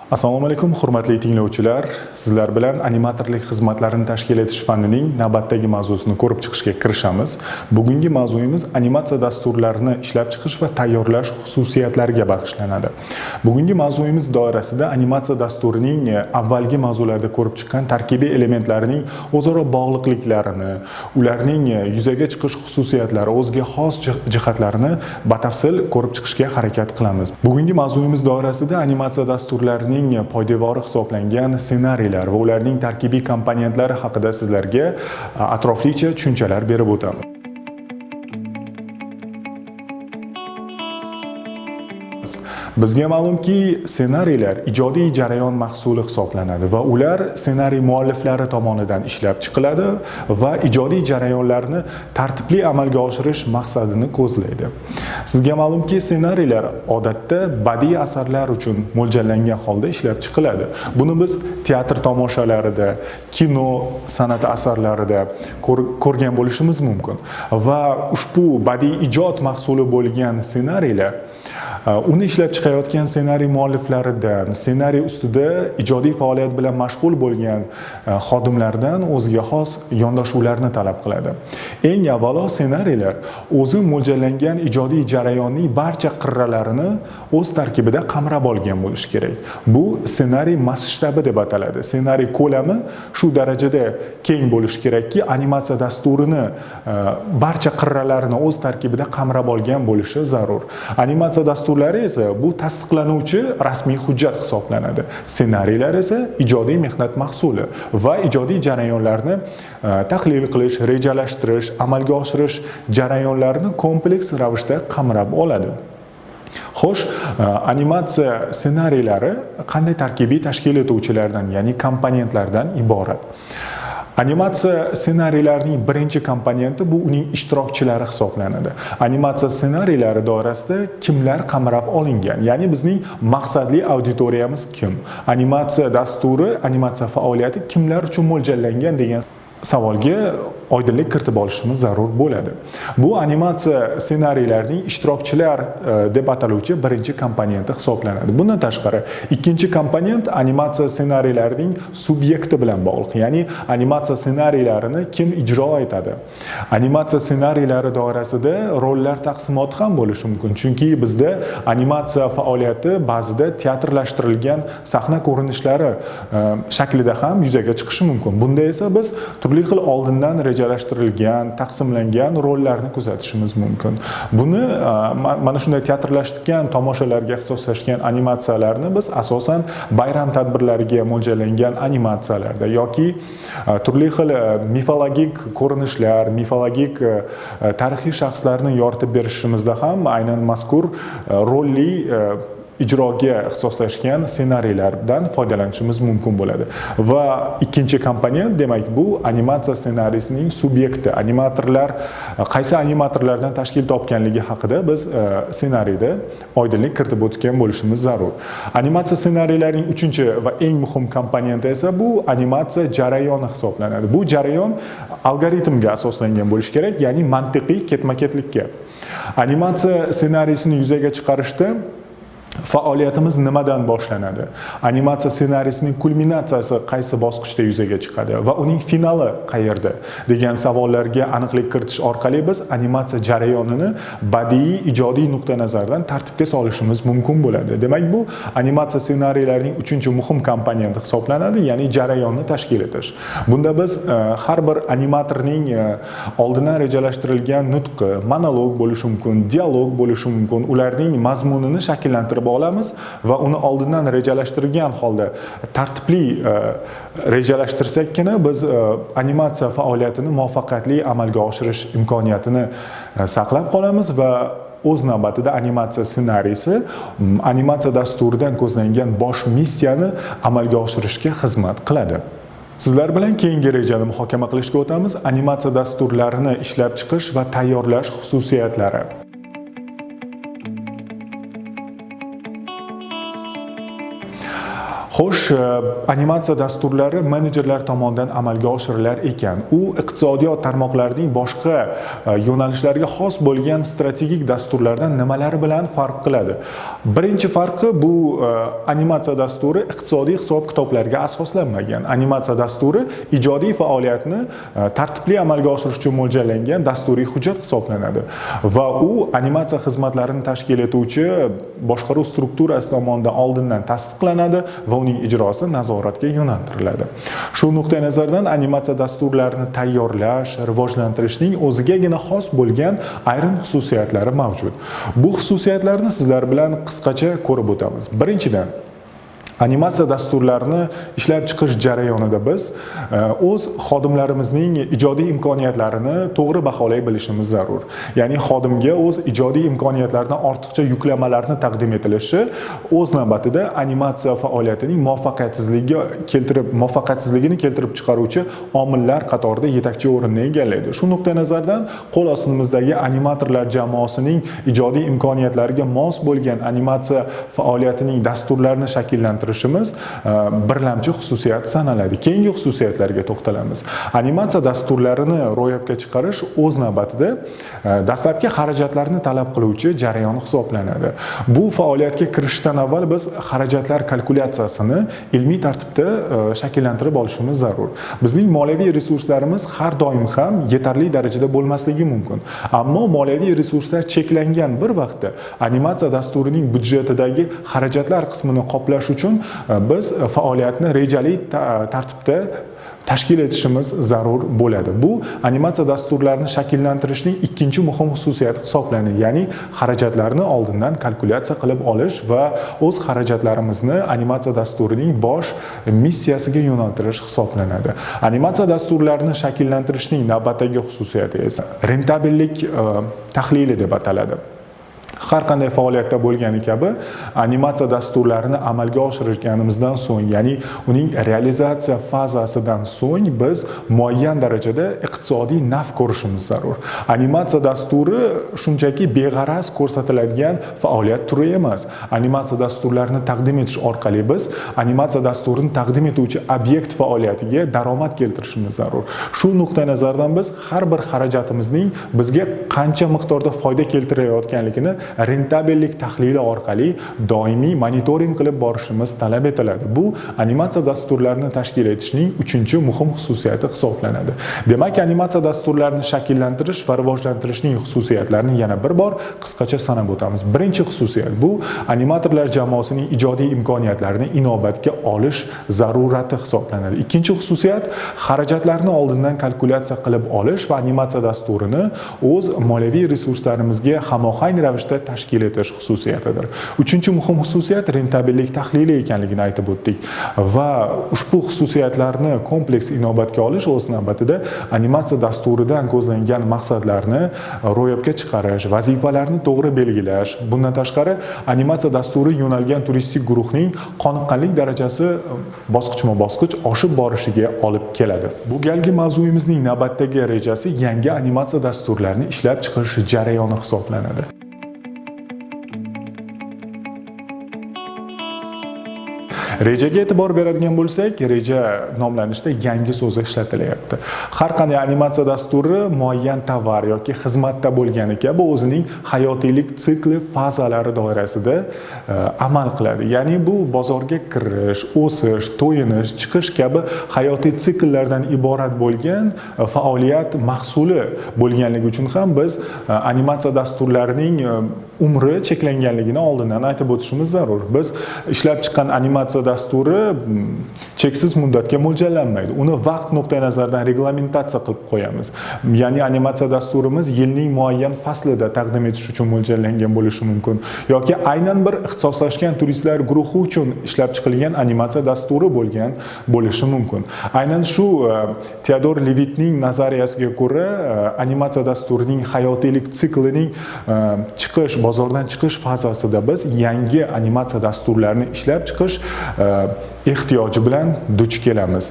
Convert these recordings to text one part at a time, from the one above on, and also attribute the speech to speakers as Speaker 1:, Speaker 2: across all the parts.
Speaker 1: Assalomu alaykum, hurmatli tinglovchilar. Sizlar bilan animatorlik xizmatlarini tashkil etish fanining navbatdagi mavzusini ko'rib chiqishga kirishamiz. Bugungi mavzuyimiz animatsiya dasturlarini ishlab chiqish va tayyorlash xususiyatlariga bag'ishlanadi. Bugungi mavzuyimiz doirasida animatsiya dasturining avvalgi mavzularda ko'rib chiqqan tarkibiy elementlarining o'zaro bog'liqliklarini, ularning yuzaga chiqish xususiyatlari, o'ziga xos jihatlarini batafsil ko'rib chiqishga harakat qilamiz. Bugungi mavzuyimiz doirasida animatsiya dasturlarining poydevori hisoblangan ssenariylar va ularning tarkibiy komponentlari haqida sizlarga atroflicha tushunchalar berib o'taman. Bizga ma'lumki, ssenariylar ijodiy jarayon mahsuli hisoblanadi va ular ssenariy mualliflari tomonidan ishlab chiqiladi va ijodiy jarayonlarni tartibli amalga oshirish maqsadini ko'zlaydi. Sizga ma'lumki, ssenariylar odatda badiiy asarlar uchun mo'ljallangan holda ishlab chiqiladi. Buni biz teatr tomoshalarida, kino san'ati asarlarida ko'rgan bo'lishimiz mumkin. Va ushbu badiiy ijod mahsuli bo'lgan ssenariylar uni ishlab chiqayotgan ssenariy mualliflaridan, ssenariy ustida ijodiy faoliyat bilan mashg'ul bo'lgan xodimlardan o'ziga xos yondashuvlarni talab qiladi. Eng avvalo ssenariylar o'zi mo'ljallangan ijodiy jarayonning barcha qirralarini o'z tarkibida qamrab olgan bo'lishi kerak. Bu ssenariy masshtabi deb ataladi. Ssenariy ko'lami shu darajada keng bo'lishi kerakki, animatsiya dasturini barcha qirralarini o'z tarkibida qamrab olgan bo'lishi zarur. Animatsiya dasturlari esa bu tasdiqlanuvchi rasmiy hujjat hisoblanadi. Ssenariylar esa ijodiy mehnat mahsuli va ijodiy jarayonlarni tahlil qilish, rejalashtirish, amalga oshirish jarayonlarini kompleks ravishda qamrab oladi. Xo'sh, animatsiya ssenariylari qanday tarkibiy tashkil etuvchilardan, ya'ni komponentlardan iborat? Animatsiya ssenariylarining birinchi komponenti bu uning ishtirokchilari hisoblanadi. Animatsiya ssenariylari doirasida kimlar qamrab olingan? Ya'ni bizning maqsadli auditoriyamiz kim? Animatsiya dasturi, animatsiya faoliyati kimlar uchun mo'ljallangan degan savolga oydinlik kiritib olishimiz zarur bo'ladi. Bu animatsiya ssenariylarining ishtirokchilar deb ataluvchi birinchi komponenti hisoblanadi. Bundan tashqari, ikkinchi komponent animatsiya ssenariylarining subyekti bilan bog'liq. Ya'ni animatsiya ssenariylarini kim ijro etadi? Animatsiya ssenariylari doirasida rollar taqsimoti ham bo'lishi mumkin. Chunki bizda animatsiya faoliyati ba'zida teatrlashtirilgan sahna ko'rinishlari shaklida ham yuzaga chiqishi mumkin. Bunda esa biz turli xil oldindan rejalashtirilgan, taqsimlangan rollarni kuzatishimiz mumkin. Buni mana shunday teatrlashtirilgan tomoshalarga ixtisoslashgan animatsiyalarni biz asosan bayram tadbirlariga mo'ljallangan animatsiyalarda yoki turli xil mifologik ko'rinishlar, mifologik tarixiy shaxslarni yoritib berishimizda ham aynan mazkur rolli ijroga ixtisoslashgan ssenariylardan foydalanishimiz mumkin bo'ladi. Va ikkinchi komponent, demak, bu animatsiya ssenariysining subyekti. Animatorlar qaysi animatorlardan tashkil topganligi haqida biz ssenariyda oydinlik kiritib o'tgan bo'lishimiz zarur. Animatsiya ssenariylarining uchinchi va eng muhim komponenti esa bu animatsiya jarayoni hisoblanadi. Bu jarayon algoritmga asoslangan bo'lishi kerak, ya'ni mantiqiy ketma-ketlikka. Animatsiya ssenariysini yuzaga chiqarishda faoliyatimiz nimadan boshlanadi? Animatsiya ssenariysining kulminatsiyasi qaysi bosqichda yuzaga chiqadi va uning finali qayerda degan savollarga aniqlik kiritish orqali biz animatsiya jarayonini badiiy ijodiy nuqtai nazardan tartibga solishimiz mumkin bo'ladi. Demak, bu animatsiya ssenariylarining uchinchi muhim komponenti hisoblanadi, ya'ni jarayonni tashkil etish. Bunda biz har bir animatorning oldindan rejalashtirilgan nutqi, monolog bo'lishi mumkin, dialog bo'lishi mumkin, ularning mazmunini shakllantirib olamiz va uni oldindan rejalashtirgan holda tartibli rejalashtirsakkina biz animatsiya faoliyatini muvaffaqiyatli amalga oshirish imkoniyatini saqlab qolamiz va o'z navbatida animatsiya ssenariysi animatsiya dasturidan ko'zlangan bosh missiyani amalga oshirishga xizmat qiladi. Sizlar bilan keyingi rejani muhokama qilishga o'tamiz. Animatsiya dasturlarini ishlab chiqish va tayyorlash xususiyatlari. Xo'sh, animatsiya dasturlari menejerlar tomonidan amalga oshirilar ekan. U iqtisodiyot tarmoqlarining boshqa yo'nalishlariga xos bo'lgan strategik dasturlardan nimalari bilan farq qiladi? Birinchi farqi bu animatsiya dasturi iqtisodiy hisob-kitoblarga asoslanmagan. Animatsiya dasturi ijodiy faoliyatni tartibli amalga oshirish uchun mo'ljallangan dasturiy hujjat hisoblanadi va u animatsiya xizmatlarini tashkil etuvchi boshqaruv strukturasi tomonidan oldindan tasdiqlanadi va uning ijrosi nazoratga yo'naltiriladi. Shu nuqtai nazardan animatsiya dasturlarini tayyorlash, rivojlantirishning o'zigagina xos bo'lgan ayrim xususiyatlari mavjud. Bu xususiyatlarni sizlar bilan qisqacha ko'rib o'tamiz. Birinchidan, animatsiya dasturlarini ishlab chiqish jarayonida biz o'z xodimlarimizning ijodiy imkoniyatlarini to'g'ri baholay bilishimiz zarur. Ya'ni xodimga o'z ijodiy imkoniyatlaridan ortiqcha yuklamalarni taqdim etilishi o'z navbatida animatsiya faoliyatining muvaffaqiyatsizligini keltirib chiqaruvchi omillar qatorida yetakchi o'rinni egallaydi. Shu nuqtai nazardan qo'l ostimizdagi animatorlar jamoasining ijodiy imkoniyatlariga mos bo'lgan animatsiya faoliyatining dasturlarini shakllantirishimiz birlamchi xususiyat sanaladi. Keyingi xususiyatlarga to'xtalamiz. Animatsiya dasturlarini ro'yobga chiqarish o'z navbatida dastlabki xarajatlarni talab qiluvchi jarayon hisoblanadi. Bu faoliyatga kirishdan avval biz xarajatlar kalkulyatsiyasini ilmiy tartibda shakllantirib olishimiz zarur. Bizning moliyaviy resurslarimiz har doim ham yetarli darajada bo'lmasligi mumkin. Ammo moliyaviy resurslar cheklangan bir vaqtda animatsiya dasturining budjetidagi xarajatlar qismini qoplash uchun biz faoliyatni rejali tartibda tashkil etishimiz zarur bo'ladi. Bu animatsiya dasturlarini shakllantirishning ikkinchi muhim xususiyati hisoblanadi. Ya'ni xarajatlarni oldindan kalkulyatsiya qilib olish va o'z xarajatlarimizni animatsiya dasturining bosh missiyasiga yo'naltirish hisoblanadi. Animatsiya dasturlarini shakllantirishning navbatdagi xususiyati esa rentabellik tahlili deb ataladi. Har qanday faoliyatda bo'lgani kabi animatsiya dasturlarini amalga oshirganimizdan so'ng, ya'ni uning realizatsiya fazasidan so'ng biz muayyan darajada iqtisodiy naf ko'rishimiz zarur. Animatsiya dasturi shunchaki beg'araz ko'rsatiladigan faoliyat turi emas. Animatsiya dasturlarini taqdim etish orqali biz animatsiya dasturini taqdim etuvchi obyekt faoliyatiga daromad keltirishimiz zarur. Shu nuqtai nazardan biz har bir xarajatimizning bizga qancha miqdorda foyda keltirayotganligini rentabellik tahlili orqali doimiy monitoring qilib borishimiz talab etiladi. Bu animatsiya dasturlarini tashkil etishning uchinchi muhim xususiyati hisoblanadi. Demak, animatsiya dasturlarini shakllantirish va rivojlantirishning xususiyatlarini yana bir bor qisqacha sanab o'tamiz. Birinchi xususiyat bu animatorlar jamoasining ijodiy imkoniyatlarini inobatga olish zarurati hisoblanadi. Ikkinchi xususiyat xarajatlarni oldindan kalkulyatsiya qilib olish va animatsiya dasturini o'z moliyaviy resurslarimizga hamohang ravishda tashkil etish xususiyatidir. Uchinchi muhim xususiyat rentabellik tahlili ekanligini aytib o'tdik va ushbu xususiyatlarni kompleks inobatga olish o'z navbatida animatsiya dasturidan ko'zlangan maqsadlarni ro'yobga chiqarish, vazifalarni to'g'ri belgilash, bundan tashqari animatsiya dasturi yo'nalgan turistik guruhning qoniqqanlik darajasi bosqichma-bosqich oshib borishiga olib keladi. Bu galgi mavzuyimizning navbatdagi rejasi yangi animatsiya dasturlarini ishlab chiqarish jarayoni hisoblanadi. Rejaga e'tibor beradigan bo'lsak, reja nomlanishida yangi so'zi ishlatilyapti. Har qanday animatsiya dasturi muayyan tovar yoki xizmatda bo'lgani kabi o'zining hayotiylik sikli fazalari doirasida amal qiladi. Ya'ni bu bozorga kirish, o'sish, to'yinish, chiqish kabi hayotiy sikllardan iborat bo'lgan faoliyat mahsuli bo'lganligi uchun ham biz animatsiya dasturlarining umri cheklanganligini oldindan aytib o'tishimiz zarur. Biz ishlab chiqqan animatsiya dasturi cheksiz muddatga mo'ljallanmaydi. Uni vaqt nuqtai nazaridan reglamentatsiya qilib qo'yamiz. Ya'ni animatsiya dasturimiz yilning muayyan faslida taqdim etish uchun mo'ljallangan bo'lishi mumkin yoki aynan bir ixtisoslashgan turistlar guruhi uchun ishlab chiqilgan animatsiya dasturi bo'lishi mumkin. Aynan shu Teodor Levitning nazariyasiga ko'ra animatsiya dasturining hayotiylik siklining bozordan chiqish fazasida biz yangi animatsiya dasturlarini ishlab chiqish ehtiyoji bilan duch kelamiz.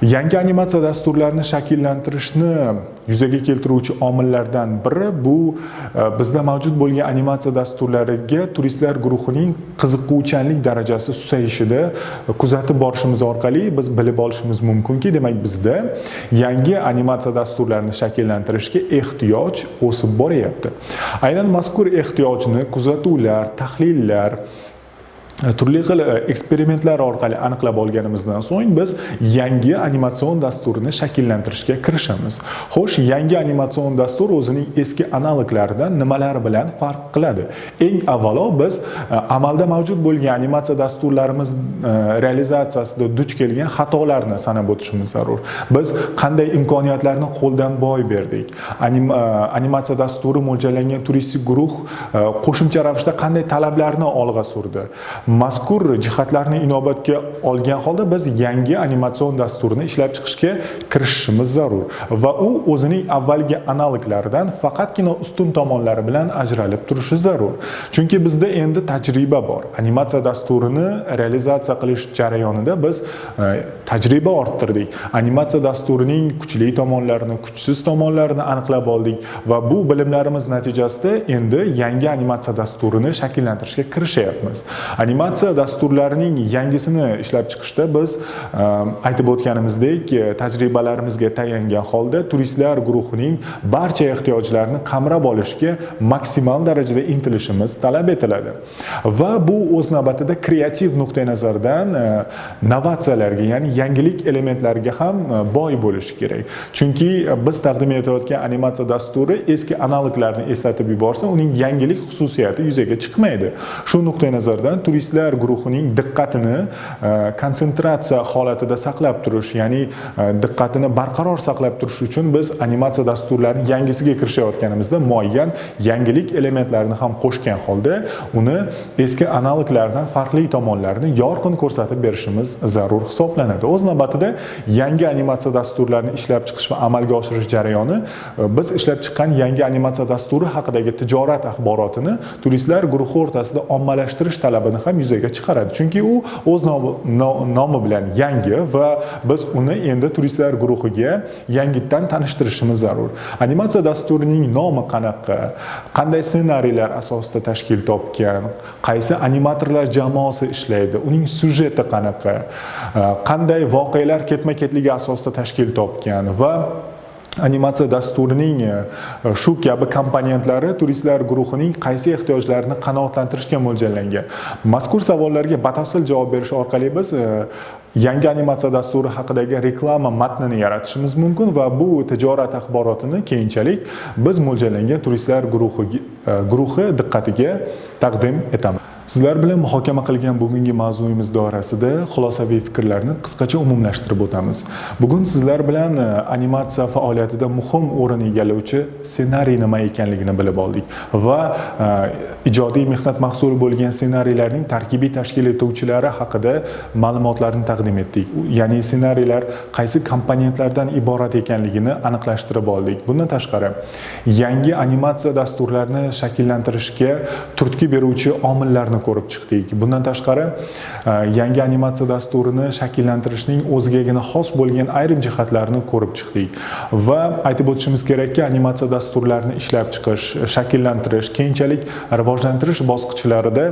Speaker 1: Yangi animatsiya dasturlarini shakllantirishni yuzaga keltiruvchi omillardan biri bu bizda mavjud bo'lgan animatsiya dasturlariga turistlar guruhining qiziquvchanlik darajasi susayishida kuzatib borishimiz orqali biz bilib olishimiz mumkinki, demak bizda yangi animatsiya dasturlarini shakllantirishga ehtiyoj o'sib boryapti. Aynan mazkur ehtiyojni kuzatuvlar, tahlillar, turli xil eksperimentlar orqali aniqlab olganimizdan so'ng biz yangi animatsion dasturini shakllantirishga kirishamiz. Xo'sh, yangi animatsion dastur o'zining eski analoglaridan nimalar bilan farq qiladi? Eng avvalo biz amalda mavjud bo'lgan animatsiya dasturlarimiz realizatsiyasida duch kelgan xatolarni sanab o'tishimiz zarur. Biz qanday imkoniyatlarni qo'ldan boy berdik? Animatsiya dasturi mo'ljallangan turistik guruh qo'shimcha ravishda qanday talablarni olg'a surdi? Mazkur jihatlarni inobatga olgan holda biz yangi animatsion dasturini ishlab chiqishga kirishishimiz zarur va u o'zining avvalgi analoglaridan faqatgina ustun tomonlari bilan ajralib turishi zarur. Chunki bizda endi tajriba bor. Animatsiya dasturini realizatsiya qilish jarayonida biz tajriba orttirdik. Animatsiya dasturining kuchli tomonlarini, kuchsiz tomonlarini aniqlab oldik va bu bilimlarimiz natijasida endi yangi animatsiya dasturini shakllantirishga kirishyapmiz. Animatsiya dasturlarining yangisini ishlab chiqishda biz aytib o'tganimizdek tajribalarimizga tayangan holda turistlar guruhining barcha ehtiyojlarini qamrab olishga maksimal darajada intilishimiz talab etiladi. Va bu o'z navbatida kreativ nuqtai nazardan novatsiyalarga, ya'ni yangilik elementlariga ham boy bo'lishi kerak. Chunki biz taqdim etayotgan animatsiya dasturi eski analoglarni eslatib yuborsa, uning yangilik xususiyati yuzaga chiqmaydi. Shu nuqtai nazardan turistlar guruhining diqqatini konsentratsiya holatida saqlab turish, ya'ni diqqatini barqaror saqlab turish uchun biz animatsiya dasturlarining yangisiga kirishayotganimizda muayyan yangilik elementlarini ham qo'shgan holda uni eski analoglardan farqli tomonlarini yorqin ko'rsatib berishimiz zarur hisoblanadi. O'z navbatida yangi animatsiya dasturlarini ishlab chiqish va amalga oshirish jarayoni biz ishlab chiqqan yangi animatsiya dasturi haqidagi tijorat axborotini turistlar guruhi o'rtasida ommalashtirish talabini ham yuzaga chiqaradi. Chunki u o'z nomi bilan yangi va biz uni endi turistlar guruhiga yangitdan tanishtirishimiz zarur. Animatsiya dasturining nomi qanaqa, qanday ssenariylar asosida tashkil topgan, qaysi animatorlar jamoasi ishlaydi, uning syujeti qanaqa, qanday voqealar ketma-ketligi asosida tashkil topgan va animatsiya dasturining shu kabi komponentlari turistlar guruhining qaysi ehtiyojlarini qanoatlantirishga mo'ljallangan. Mazkur savollarga batafsil javob berish orqali biz yangi animatsiya dasturi haqidagi reklama matnini yaratishimiz mumkin va bu tijorat axborotini keyinchalik biz mo'ljallangan turistlar guruhi diqqatiga taqdim etamiz. Sizlar bilan muhokama qilgan bugungi mavzuyimiz doirasida xulosaviy fikrlarni qisqacha umumlashtirib o'tamiz. Bugun sizlar bilan animatsiya faoliyatida muhim o'rin egallovchi ssenariy nima ekanligini bilib oldik va ijodiy mehnat mahsuli bo'lgan ssenariylarning tarkibiy tashkil etuvchilari haqida ma'lumotlarni taqdim etdik. Ya'ni ssenariylar qaysi komponentlardan iborat ekanligini aniqlashtirib oldik. Bundan tashqari, yangi animatsiya dasturlarini shakllantirishga turtki beruvchi omillarni ko'rib chiqdik. Bundan tashqari, yangi animatsiya dasturini shakllantirishning o'zigagina xos bo'lgan ayrim jihatlarini ko'rib chiqdik. Va aytib o'tishimiz kerakki, animatsiya dasturlarini ishlab chiqish, shakllantirish, keyinchalik rivojlantirish bosqichlarida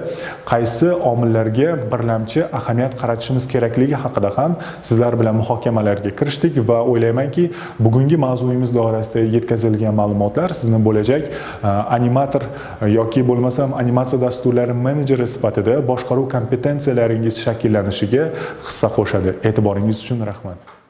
Speaker 1: qaysi omillarga birlamchi ahamiyat qaratishimiz kerakligi haqida ham sizlar bilan muhokamalarga kirishdik va o'ylaymanki, bugungi mavzuyimiz doirasida yetkazilgan ma'lumotlar sizni bo'lajak animator yoki bo'lmasam animatsiya dasturlari menejeri sifatida boshqaruv kompetensiyalaringiz shakllanishiga hissa qo'shadi. E'tiboringiz uchun rahmat.